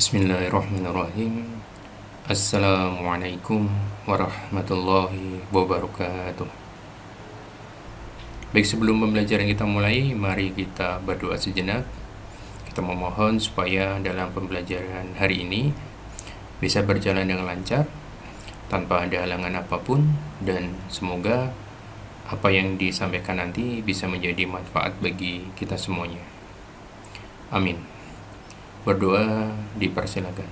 Bismillahirrahmanirrahim. Assalamualaikum warahmatullahi wabarakatuh. Baik, sebelum pembelajaran kita mulai, mari kita berdoa sejenak. Kita memohon supaya dalam pembelajaran hari ini bisa berjalan dengan lancar, tanpa ada halangan apapun, dan semoga apa yang disampaikan nanti bisa menjadi manfaat bagi kita semuanya. Amin. Berdoa dipersilakan.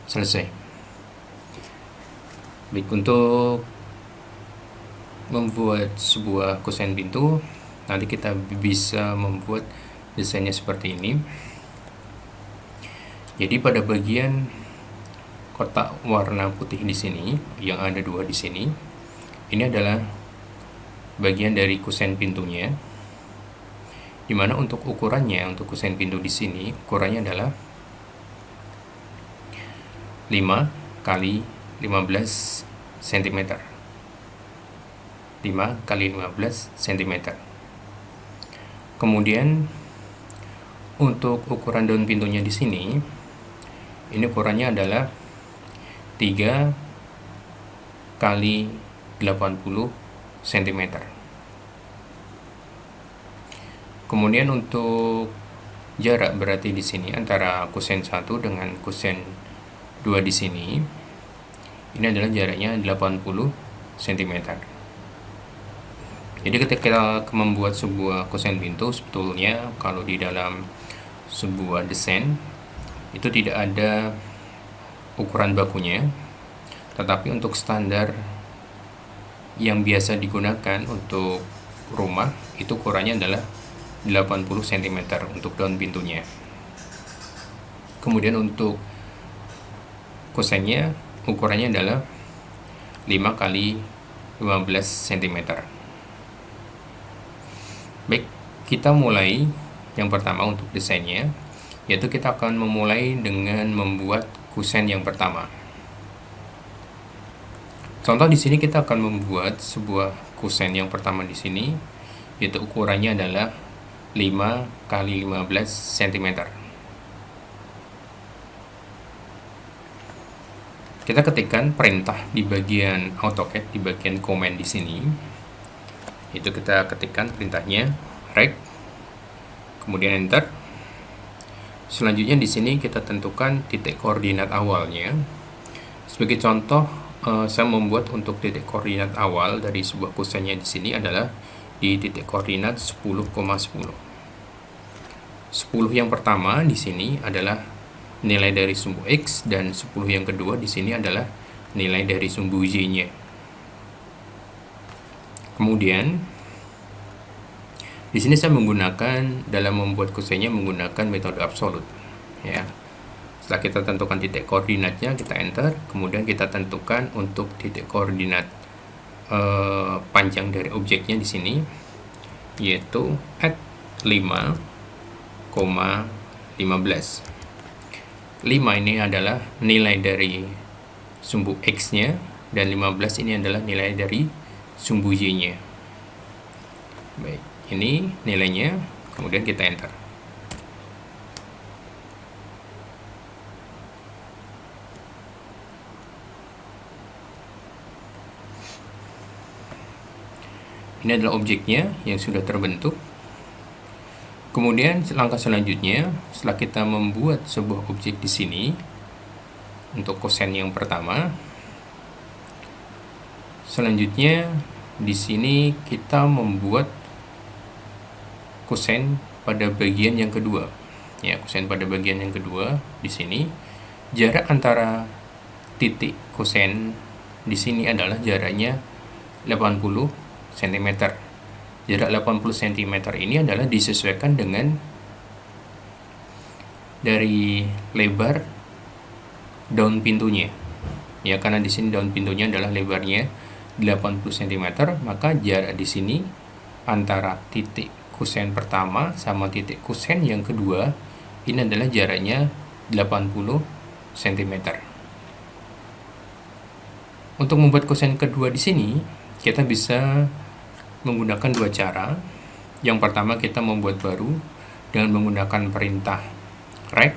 Selesai. Baik, untuk membuat sebuah kusen pintu, nanti kita bisa membuat desainnya seperti ini. Jadi pada bagian kotak warna putih di sini, yang ada dua di sini, ini adalah bagian dari kusen pintunya. Dimana untuk ukurannya, untuk kusen pintu di sini, ukurannya adalah 5 kali 15 cm. 5 kali 15 cm. Kemudian untuk ukuran daun pintunya di sini, ini ukurannya adalah 3 kali 80 cm. Kemudian untuk jarak berarti di sini antara kusen 1 dengan kusen 2 di sini, ini adalah jaraknya 80 cm. Jadi ketika kita membuat sebuah kusen pintu, sebetulnya kalau di dalam sebuah desain itu tidak ada ukuran bakunya, tetapi untuk standar yang biasa digunakan untuk rumah itu ukurannya adalah 80 cm untuk daun pintunya. Kemudian untuk kusennya ukurannya adalah 5 kali 15 cm. Baik, kita mulai yang pertama untuk desainnya, yaitu kita akan memulai dengan membuat kusen yang pertama. Contoh di sini kita akan membuat sebuah kusen yang pertama di sini, yaitu ukurannya adalah 5 kali 15 cm. Kita ketikkan perintah di bagian AutoCAD, di bagian command di sini. Itu kita ketikkan perintahnya rect, kemudian enter. Selanjutnya di sini kita tentukan titik koordinat awalnya. Sebagai contoh, saya membuat untuk titik koordinat awal dari sebuah kusennya di sini adalah di titik koordinat 10,10. 10 yang pertama di sini adalah nilai dari sumbu X, dan 10 yang kedua di sini adalah nilai dari sumbu Y-nya. Kemudian di sini saya menggunakan, dalam membuat kusennya menggunakan metode absolut, ya. Setelah kita tentukan titik koordinatnya, kita enter, kemudian kita tentukan untuk titik koordinat panjang dari objeknya di sini, yaitu at 5,15. 5 ini adalah nilai dari sumbu X-nya, dan 15 ini adalah nilai dari sumbu Y-nya. Baik, ini nilainya, kemudian kita enter. Ini adalah objeknya yang sudah terbentuk. Kemudian langkah selanjutnya, setelah kita membuat sebuah objek di sini untuk kosen yang pertama, selanjutnya di sini kita membuat kosen pada bagian yang kedua. Ya, kosen pada bagian yang kedua di sini, jarak antara titik kosen di sini adalah jaraknya 80 cm. Jarak 80 cm ini adalah disesuaikan dengan dari lebar daun pintunya. Ya, karena di sini daun pintunya adalah lebarnya 80 cm, maka jarak di sini antara titik kusen pertama sama titik kusen yang kedua ini adalah jaraknya 80 cm. Untuk membuat kosen kedua di sini, kita bisa menggunakan dua cara. Yang pertama, kita membuat baru dengan menggunakan perintah rect,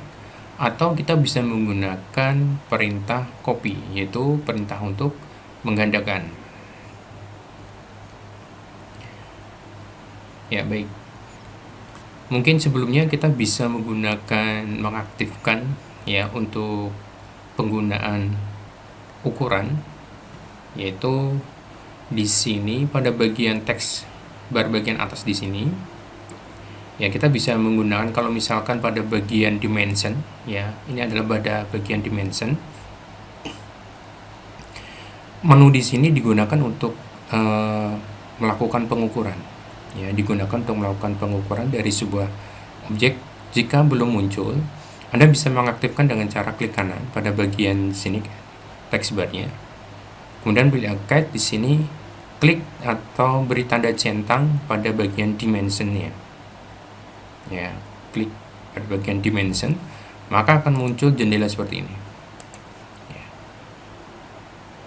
atau kita bisa menggunakan perintah copy, yaitu perintah untuk menggandakan. Ya, baik. Mungkin sebelumnya kita bisa mengaktifkan ya untuk penggunaan ukuran, yaitu di sini pada bagian teks bar bagian atas di sini. Ya, kita bisa menggunakan kalau misalkan pada bagian dimension, ya, ini adalah pada bagian dimension. Menu di sini digunakan untuk melakukan pengukuran. Ya, digunakan untuk melakukan pengukuran dari sebuah objek. Jika belum muncul, Anda bisa mengaktifkan dengan cara klik kanan pada bagian sini text bar-nya. Kemudian pilih Guide di sini, klik atau beri tanda centang pada bagian dimension-nya. Ya, klik pada bagian dimension, maka akan muncul jendela seperti ini. Ya.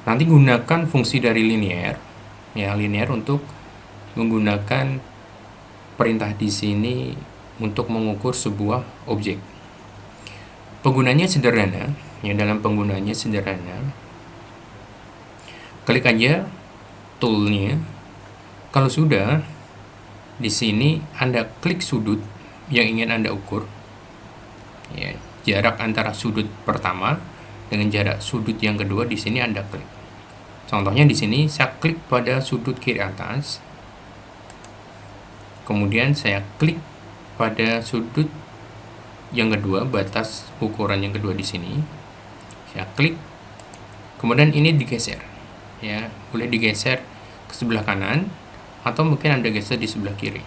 Nanti gunakan fungsi dari linear, ya, linear untuk menggunakan perintah di sini untuk mengukur sebuah objek. Penggunanya sederhana, ya, dalam penggunaannya sederhana. Klik aja toolnya. Kalau sudah, di sini Anda klik sudut yang ingin Anda ukur. Ya, jarak antara sudut pertama dengan jarak sudut yang kedua di sini Anda klik. Contohnya di sini saya klik pada sudut kiri atas. Kemudian saya klik pada sudut yang kedua, batas ukuran yang kedua di sini. Saya klik. Kemudian ini digeser. Ya, boleh digeser ke sebelah kanan atau mungkin Anda geser di sebelah kiri.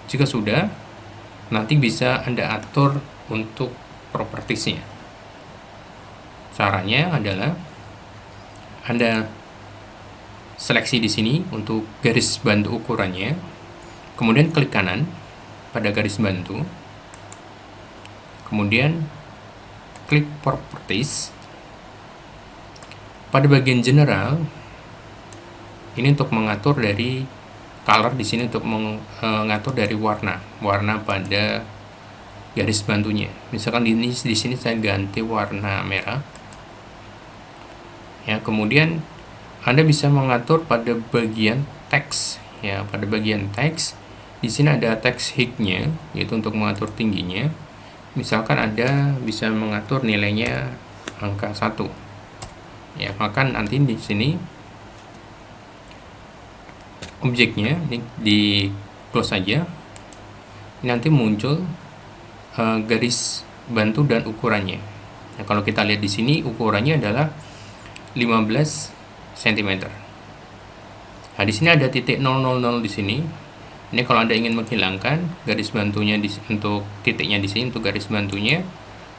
Jika sudah, nanti bisa Anda atur untuk propertiesnya. Caranya adalah Anda seleksi di sini untuk garis bantu ukurannya, kemudian klik kanan pada garis bantu, kemudian klik properties. Pada bagian general, ini untuk mengatur dari color, di sini untuk mengatur dari warna pada garis bantunya. Misalkan di sini saya ganti warna merah. Ya, kemudian Anda bisa mengatur pada bagian teks. Ya, pada bagian teks di sini ada teks height-nya, yaitu untuk mengatur tingginya. Misalkan Anda bisa mengatur nilainya angka 1. Ya, maka nanti di sini objeknya ini di close saja. Nanti muncul garis bantu dan ukurannya. Nah, kalau kita lihat di sini ukurannya adalah 15 cm. Nah, di sini ada titik 000 di sini. Ini kalau Anda ingin menghilangkan garis bantunya untuk titiknya di sini, untuk garis bantunya,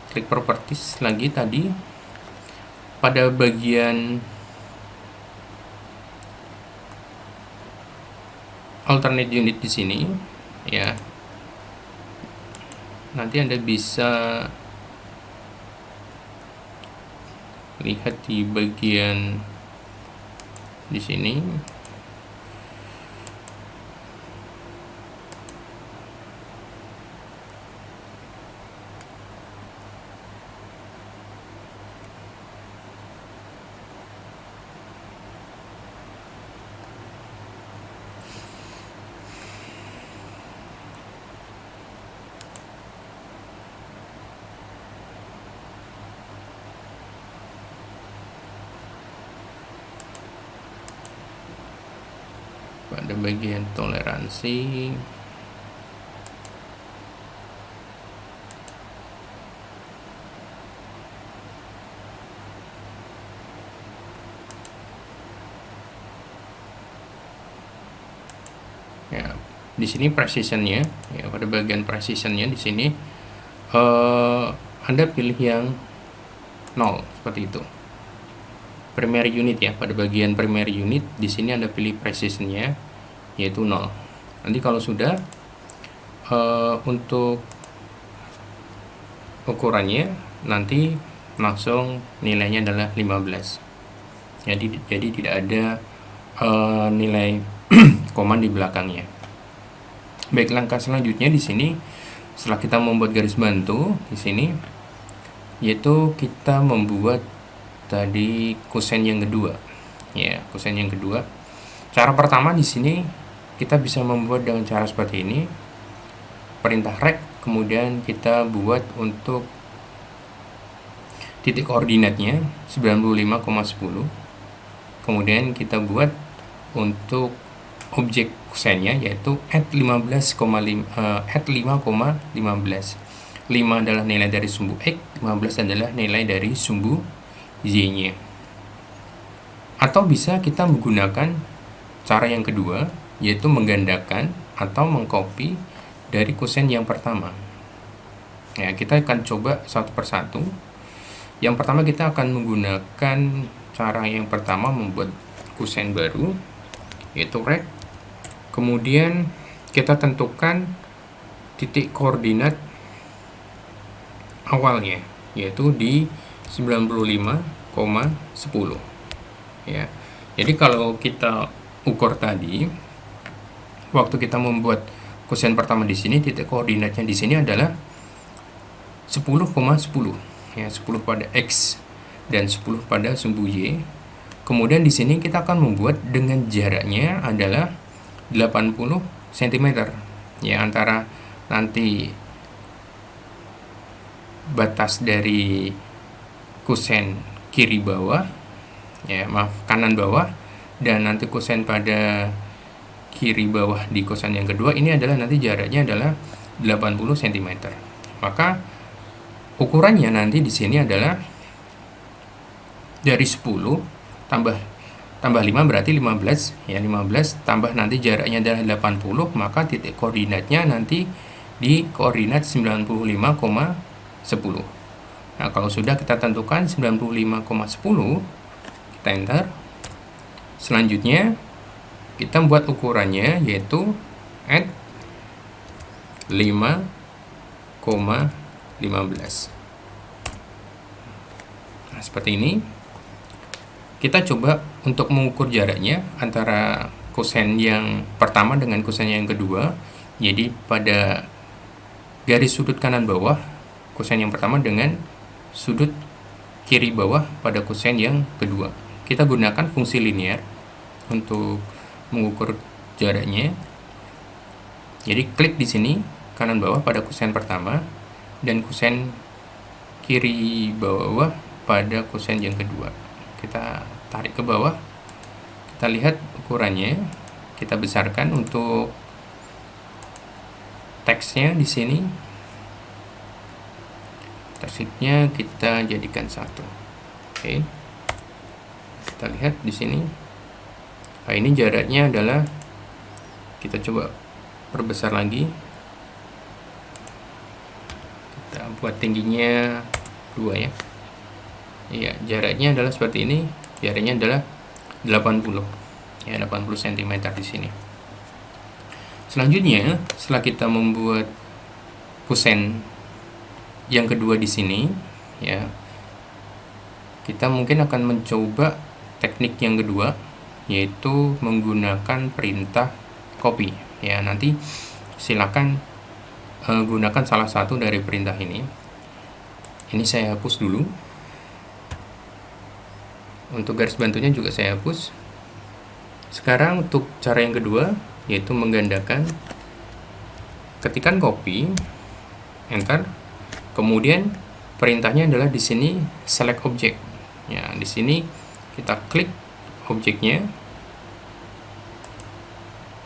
klik properties lagi tadi. Pada bagian alternate unit di sini, ya, nanti Anda bisa lihat di bagian di sini. Pada bagian toleransi, ya, di sini precisionnya, ya, pada bagian precisionnya di sini Anda pilih yang 0 seperti itu. Primary unit, ya, pada bagian primary unit di sini Anda pilih precisionnya yaitu 0. Nanti kalau sudah untuk ukurannya nanti langsung nilainya adalah 15. Jadi tidak ada nilai koma di belakangnya. Baik, langkah selanjutnya di sini setelah kita membuat garis bantu di sini, yaitu kita membuat tadi kosen yang kedua. Ya, kosen yang kedua. Cara pertama di sini kita bisa membuat dengan cara seperti ini. Perintah rect, kemudian kita buat untuk titik koordinatnya 95,10. Kemudian kita buat untuk objek kosennya yaitu add 5,15. 5 adalah nilai dari sumbu X, 15 adalah nilai dari sumbu Y-nya. Atau bisa kita menggunakan cara yang kedua, yaitu menggandakan atau mengcopy dari kosen yang pertama. Ya, kita akan coba satu persatu. Yang pertama kita akan menggunakan cara yang pertama, membuat kosen baru, yaitu rect. Kemudian kita tentukan titik koordinat awalnya, yaitu di 95,10. Ya. Jadi kalau kita ukur tadi, waktu kita membuat kosen pertama di sini, titik koordinatnya di sini adalah 10,10. Ya, 10 pada X dan 10 pada sumbu Y. Kemudian di sini kita akan membuat dengan jaraknya adalah 80 cm. Ya, antara nanti batas dari kosen kiri bawah, ya maaf, kanan bawah, dan nanti kosen pada kiri bawah di kosen yang kedua ini adalah nanti jaraknya adalah 80 cm. Maka ukurannya nanti di sini adalah dari 10 tambah 5 berarti 15, ya 15 tambah nanti jaraknya adalah 80, maka titik koordinatnya nanti di koordinat 95,10. Nah, kalau sudah kita tentukan 95,10, kita enter. Selanjutnya kita buat ukurannya yaitu add 5,15. Nah, seperti ini. Kita coba untuk mengukur jaraknya antara kosen yang pertama dengan kosen yang kedua. Jadi pada garis sudut kanan bawah kosen yang pertama dengan sudut kiri bawah pada kosen yang kedua. Kita gunakan fungsi linear untuk mengukur jaraknya. Jadi klik di sini kanan bawah pada kosen pertama dan kosen kiri bawah pada kosen yang kedua. Kita tarik ke bawah, kita lihat ukurannya, kita besarkan untuk teksnya di sini. Teksnya kita jadikan 1. Oke. Kita lihat di sini. Nah, ini jaraknya adalah, kita coba perbesar lagi. Kita buat tingginya 2 ya. Iya, jaraknya adalah seperti ini. Jaraknya adalah 80. Ya, 80 cm di sini. Selanjutnya, setelah kita membuat kosen yang kedua di sini, ya, kita mungkin akan mencoba teknik yang kedua, yaitu menggunakan perintah copy. Ya, nanti silakan gunakan salah satu dari perintah ini. Ini saya hapus dulu. Untuk garis bantunya juga saya hapus. Sekarang untuk cara yang kedua, yaitu menggandakan. Ketikkan copy, enter. Kemudian perintahnya adalah di sini select object. Ya, di sini kita klik objeknya.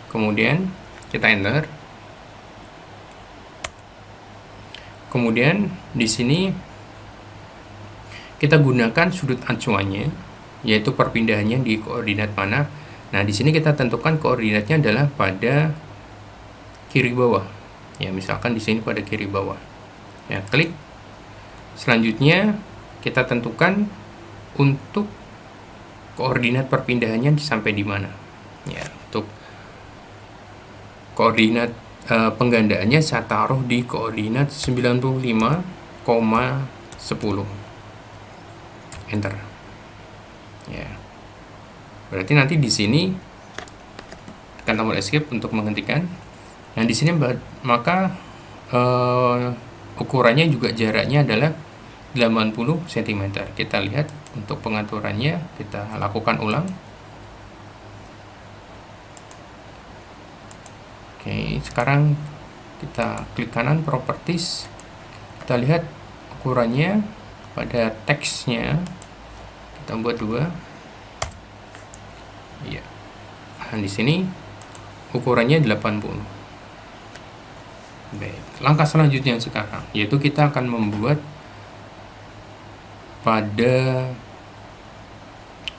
Kemudian kita enter. Kemudian di sini kita gunakan sudut acuannya, yaitu perpindahannya di koordinat mana. Nah, di sini kita tentukan koordinatnya adalah pada kiri bawah. Ya, misalkan di sini pada kiri bawah. Ya, klik. Selanjutnya kita tentukan untuk koordinat perpindahannya sampai di mana. Ya, untuk koordinat penggandaannya saya taruh di koordinat 95,10. enter. Ya. Berarti nanti di sini tekan tombol escape untuk menghentikan. Nah, di sini maka ukurannya juga jaraknya adalah 80 cm. Kita lihat untuk pengaturannya, kita lakukan ulang. Oke, sekarang kita klik kanan properties. Kita lihat ukurannya pada teksnya. Kita buat 2. Iya. Nah, di sini ukurannya 80. Baik, langkah selanjutnya sekarang yaitu kita akan membuat pada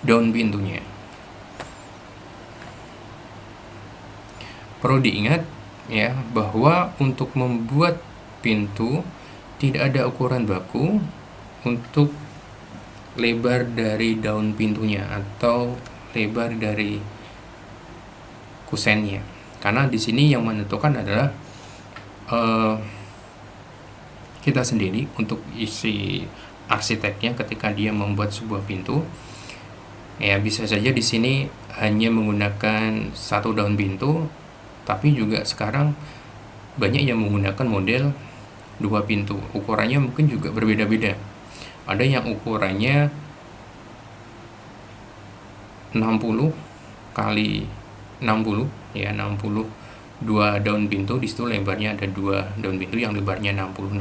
daun pintunya. Perlu diingat ya bahwa untuk membuat pintu tidak ada ukuran baku untuk lebar dari daun pintunya atau lebar dari kusennya, karena di sini yang menentukan adalah kita sendiri untuk isi arsiteknya ketika dia membuat sebuah pintu. Ya, bisa saja di sini hanya menggunakan satu daun pintu, tapi juga sekarang banyak yang menggunakan model 2 pintu. Ukurannya mungkin juga berbeda-beda. Ada yang ukurannya 60 kali 60 ya, 62 daun pintu. Di situ lebarnya ada 2 daun pintu yang lebarnya 60.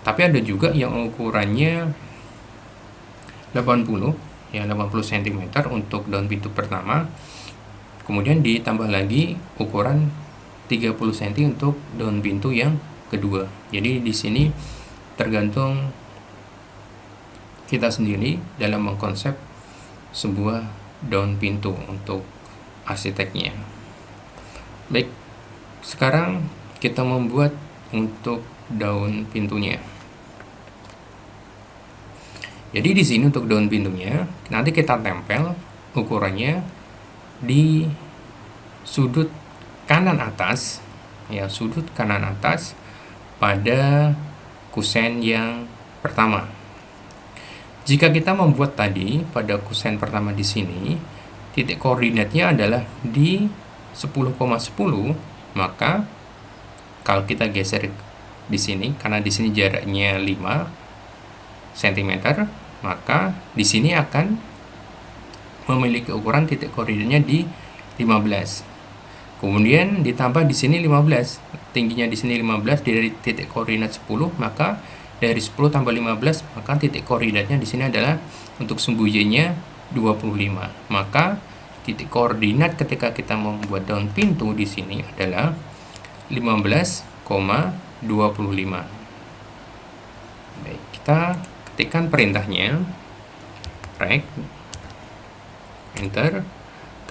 Tapi ada juga yang ukurannya 80 ya, 80 cm untuk daun pintu pertama. Kemudian ditambah lagi ukuran 30 cm untuk daun pintu yang kedua. Jadi di sini tergantung kita sendiri dalam mengkonsep sebuah daun pintu untuk arsiteknya. Baik, sekarang kita membuat untuk daun pintunya. Jadi di sini untuk daun pintunya nanti kita tempel ukurannya di sudut kanan atas ya, sudut kanan atas pada kusen yang pertama. Jika kita membuat tadi pada kusen pertama di sini, titik koordinatnya adalah di 10,10, maka kalau kita geser di sini, karena di sini jaraknya 5 cm, maka di sini akan memiliki ukuran titik koordinatnya di 15. Kemudian ditambah di sini 15, tingginya di sini 15 dari titik koordinat 10, maka dari 10 tambah 15, maka titik koordinatnya di sini adalah untuk sembunyinya 25. Maka titik koordinat ketika kita membuat daun pintu di sini adalah 15,25. Baik, kita ketikkan perintahnya, rect, enter,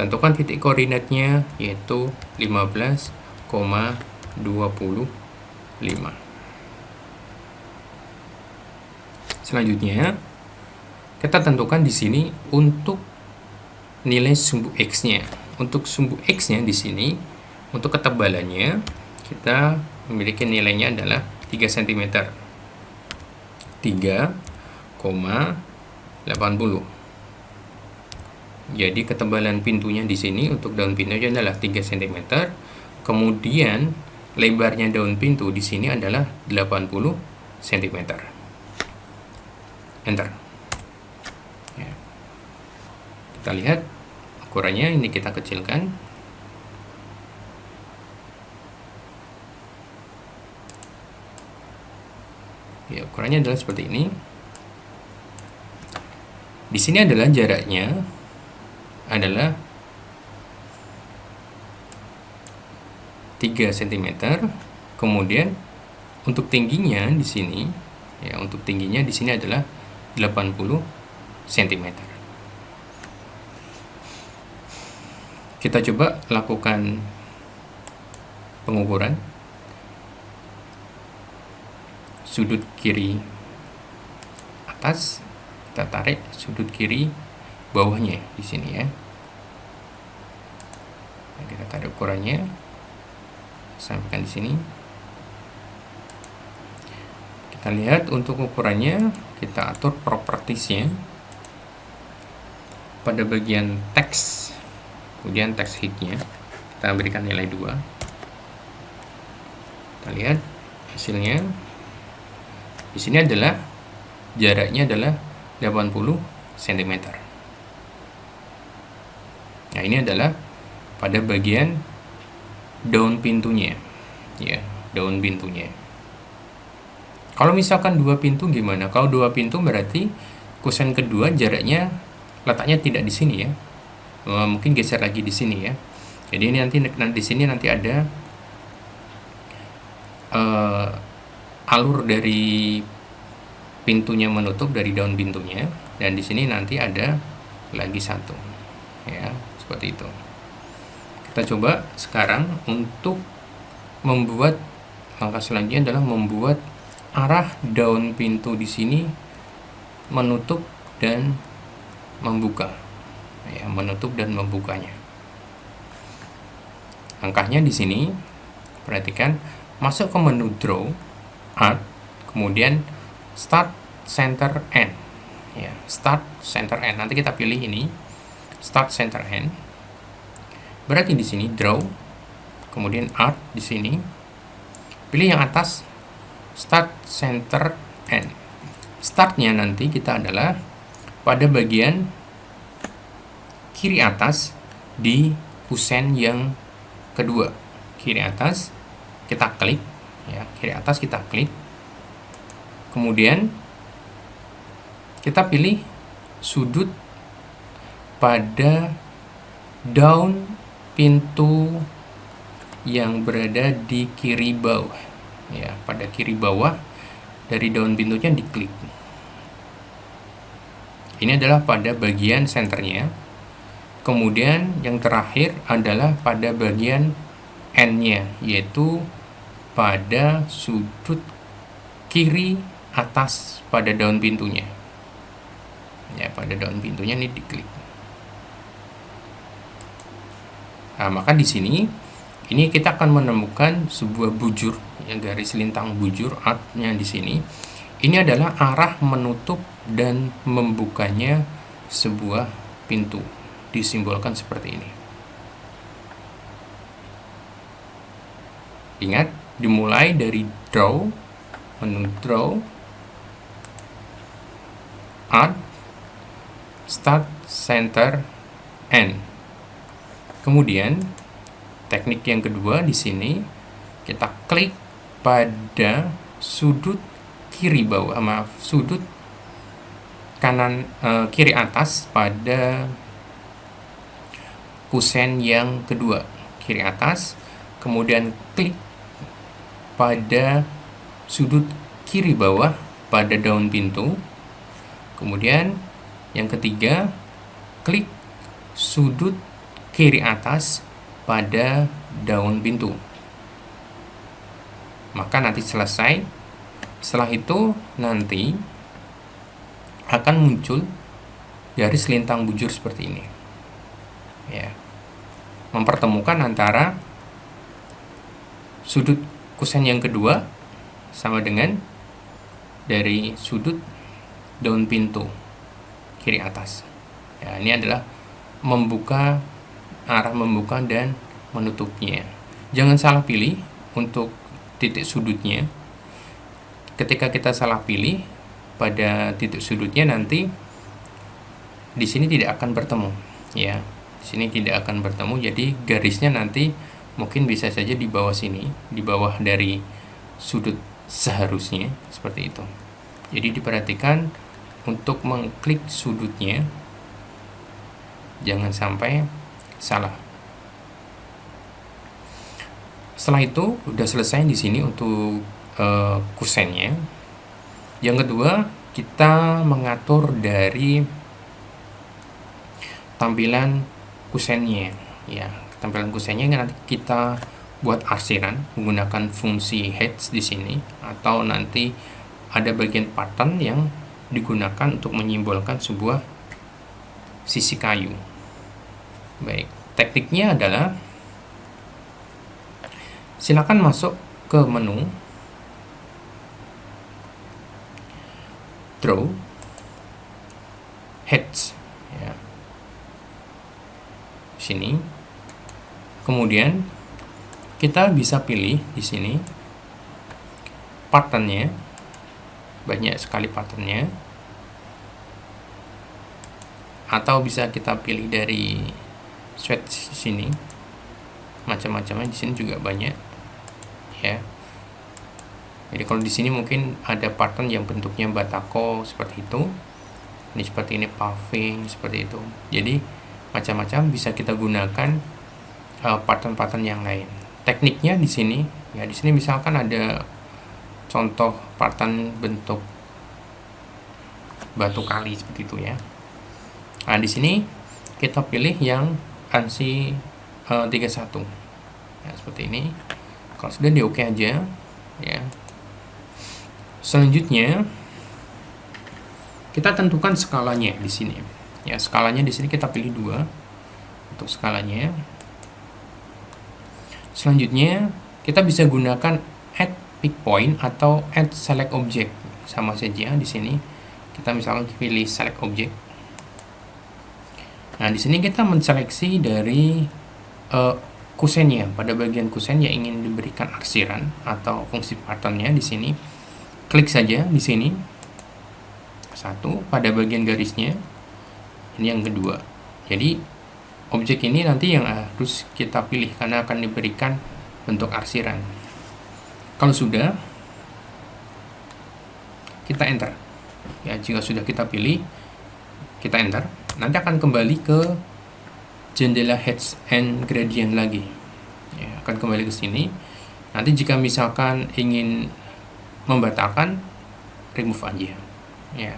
tentukan titik koordinatnya yaitu 15,25. Selanjutnya kita tentukan di sini untuk nilai sumbu X-nya. Untuk sumbu X-nya di sini untuk ketebalannya kita memiliki nilainya adalah 3 cm. 3,80. Jadi ketebalan pintunya di sini untuk daun pintunya adalah 3 cm. Kemudian lebarnya daun pintu di sini adalah 80 cm. Enter. Ya. Kita lihat ukurannya, ini kita kecilkan. Ya, ukurannya adalah seperti ini. Di sini adalah jaraknya adalah 3 cm. Kemudian untuk tingginya di sini ya, untuk tingginya di sini adalah 80 cm. Kita coba lakukan pengukuran sudut kiri atas, kita tarik sudut kiri bawahnya di sini ya. Nah, kita tarik ukurannya, sampaikan di sini. Kita Kita lihat untuk ukurannya, kita atur propertiesnya pada bagian teks, kemudian teks height-nya kita berikan nilai 2. Kita lihat hasilnya. Di sini adalah jaraknya adalah 80 cm. Nah, ini adalah pada bagian daun pintunya, ya, daun pintunya. Kalau misalkan 2 pintu gimana? Kalau 2 pintu berarti kusen kedua jaraknya letaknya tidak di sini ya. Mungkin geser lagi di sini ya. Jadi ini nanti di sini nanti ada alur dari pintunya menutup dari daun pintunya, dan di sini nanti ada lagi satu ya, seperti itu. Kita coba sekarang untuk membuat, langkah selanjutnya adalah membuat arah daun pintu di sini menutup dan membuka ya, menutup dan membukanya. Langkahnya di sini perhatikan, masuk ke menu Draw, Art, kemudian Start Center End ya, Start Center End. Nanti kita pilih ini Start Center End. Berarti di sini Draw, kemudian Art di sini. Pilih yang atas Start Center End. Startnya nanti kita adalah pada bagian kiri atas di kusen yang kedua. Kiri atas kita klik ya, kiri atas kita klik. Kemudian kita pilih sudut pada daun pintu yang berada di kiri bawah ya, pada kiri bawah dari daun pintunya diklik. Ini adalah pada bagian senternya. Kemudian yang terakhir adalah pada bagian end-nya, yaitu pada sudut kiri atas pada daun pintunya ya, pada daun pintunya ini diklik. Nah, maka di sini ini kita akan menemukan sebuah bujur ya, garis lintang bujur artnya di sini. Ini adalah arah menutup dan membukanya sebuah pintu, disimbolkan seperti ini. Ingat, dimulai dari Draw, menu Draw, Art, Start Center End. Kemudian teknik yang kedua di sini kita klik pada sudut kiri bawah, sudut kanan kiri atas pada kusen yang kedua, kiri atas, kemudian klik pada sudut kiri bawah pada daun pintu. Kemudian yang ketiga, klik sudut kiri atas pada daun pintu. Maka nanti selesai. Setelah itu nanti akan muncul garis lintang bujur seperti ini. Ya. Mempertemukan antara sudut kusen yang kedua sama dengan dari sudut daun pintu kiri atas. Ya, ini adalah membuka, arah membuka dan menutupnya. Jangan salah pilih untuk titik sudutnya. Ketika kita salah pilih pada titik sudutnya, nanti di sini tidak akan bertemu ya. Di sini tidak akan bertemu, jadi garisnya nanti mungkin bisa saja di bawah sini, di bawah dari sudut seharusnya, seperti itu. Jadi diperhatikan untuk mengklik sudutnya, jangan sampai salah. Setelah itu udah selesai di sini untuk kusennya. Yang kedua, kita mengatur dari tampilan kusennya ya. Tampilan kusennya nanti kita buat arsiran menggunakan fungsi heads di sini, atau nanti ada bagian pattern yang digunakan untuk menyimbolkan sebuah sisi kayu. Baik, tekniknya adalah silakan masuk ke menu draw heads ya. Sini. Kemudian kita bisa pilih di sini patternnya, banyak sekali patternnya, atau bisa kita pilih dari swatch sini, macam-macamnya di sini juga banyak ya. Jadi kalau di sini mungkin ada pattern yang bentuknya batako seperti itu, ini seperti ini paving seperti itu. Jadi macam-macam bisa kita gunakan pattern-pattern yang lain. Tekniknya di sini ya, di sini misalkan ada contoh pattern bentuk batu kali seperti itu ya. Nah, di sini kita pilih yang ANSI 31 ya, seperti ini. Kalau sudah di oke aja ya. Selanjutnya kita tentukan skalanya di sini ya. Skalanya di sini kita pilih 2 untuk skalanya. Selanjutnya kita bisa gunakan add pick point atau add select object, sama saja. Di sini kita misalkan pilih select object. Nah, di sini kita menseleksi dari kusennya. Pada bagian kusen yang ingin diberikan arsiran atau fungsi patternnya di sini, klik saja di sini. 1 pada bagian garisnya. Ini yang kedua. Jadi objek ini nanti yang harus kita pilih karena akan diberikan bentuk arsiran. Kalau sudah, kita enter. Ya, jika sudah kita pilih, kita enter. Nanti akan kembali ke jendela heads and gradient lagi. Ya, akan kembali ke sini. Nanti jika misalkan ingin membatalkan, remove aja. Ya.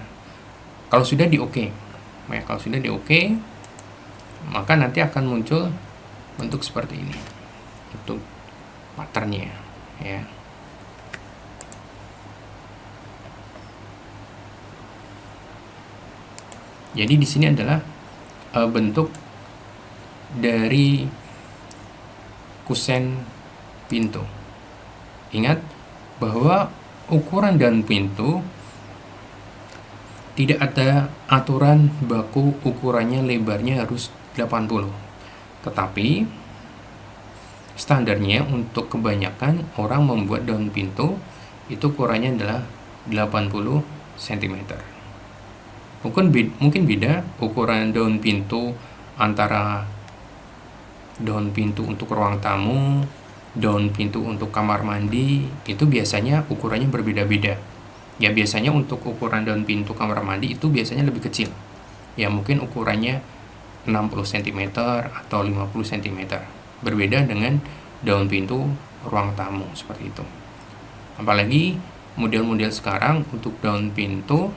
Kalau sudah di oke. Ya, kalau sudah di oke, maka nanti akan muncul bentuk seperti ini. Untuk patternnya ya. Jadi di sini adalah bentuk dari kusen pintu. Ingat bahwa ukuran daun pintu tidak ada aturan baku ukurannya lebarnya harus 80. Tetapi standarnya untuk kebanyakan orang membuat daun pintu itu ukurannya adalah 80 cm. Mungkin beda ukuran daun pintu antara daun pintu untuk ruang tamu, daun pintu untuk kamar mandi, itu biasanya ukurannya berbeda-beda. Ya, biasanya untuk ukuran daun pintu kamar mandi itu biasanya lebih kecil. Ya, mungkin ukurannya 60 cm atau 50 cm. Berbeda dengan daun pintu ruang tamu seperti itu. Apalagi model-model sekarang untuk daun pintu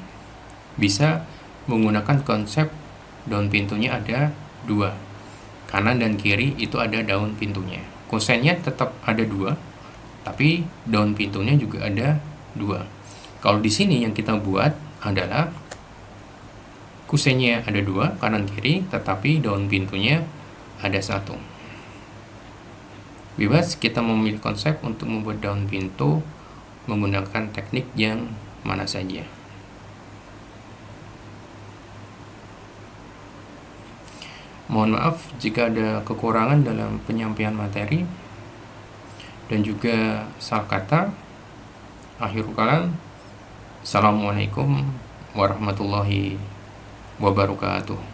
bisa menggunakan konsep daun pintunya ada 2. Kanan dan kiri itu ada daun pintunya. Kusennya tetap ada 2, tapi daun pintunya juga ada 2. Kalau di sini yang kita buat adalah kusennya ada 2 kanan kiri, tetapi daun pintunya ada 1. Bebas kita memilih konsep untuk membuat daun pintu menggunakan teknik yang mana saja. Mohon maaf jika ada kekurangan dalam penyampaian materi dan juga salah kata. Akhirul kalam. Assalamualaikum warahmatullahi wabarakatuh.